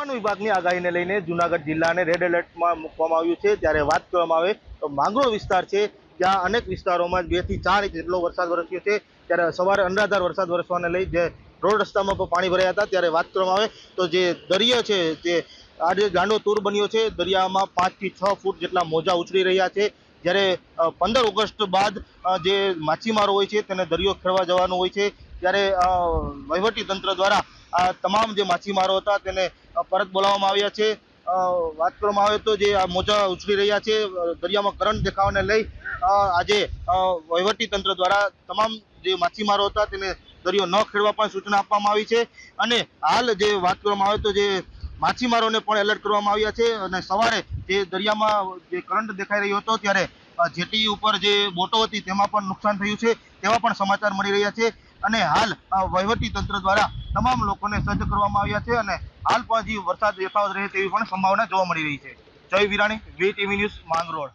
હવામાન વિભાગની આગાહીને લઈને જૂનાગઢ જિલ્લાને રેડ એલર્ટમાં મૂકવામાં આવ્યું છે। ત્યારે વાત કરવામાં આવે તો માંગરોળ વિસ્તાર છે, ત્યાં અનેક વિસ્તારોમાં 2 થી 4 ઇંચ જેટલો વરસાદ વરસ્યો છે। ત્યારે સવારે અનરાધાર વરસાદ વરસવાને લઈ જે રોડ રસ્તામાં પણ પાણી ભરાયા હતા। ત્યારે વાત કરવામાં આવે તો જે દરિયો છે, જે આજે ગાંડો તૂર બન્યો છે। દરિયામાં 5 થી 6 ફૂટ જેટલા મોજા ઉછળી રહ્યા છે। જ્યારે 15 ઓગસ્ટ બાદ જે માછીમારો હોય છે તેને દરિયો ખેડવા જવાનું હોય છે। ત્યારે વહીવટી તંત્ર દ્વારા આ તમામ જે માછીમારો હતા તેને પરત બોલાવવામાં આવ્યા છે। વાત કરવામાં આવે તો જે આ મોજા ઉછળી રહ્યા છે, દરિયામાં કરંટ દેખાવાને લઈ આજે વહીવટી તંત્ર દ્વારા તમામ જે માછીમારો હતા તેને દરિયો ન ખેડવા પણ સૂચના આપવામાં આવી છે। અને હાલ જે વાત કરવામાં આવે તો જે માછીમારોને પણ એલર્ટ કરવામાં આવ્યા છે। અને સવારે જે દરિયામાં જે કરંટ દેખાઈ રહ્યો હતો ત્યારે જેટી ઉપર જે બોટો હતી તેમાં પણ નુકસાન થયું છે તેવા પણ સમાચાર મળી રહ્યા છે। અને હાલ વહીવટી તંત્ર દ્વારા તમામ લોકોને સજ્જ કરવામાં આવ્યા છે અને હાલ પણ હજી વરસાદ યથાવત રહે તેવી પણ સંભાવના જોવા મળી રહી છે। જય વિરાણી, વીટીવી ન્યૂઝ, માંગરોળ।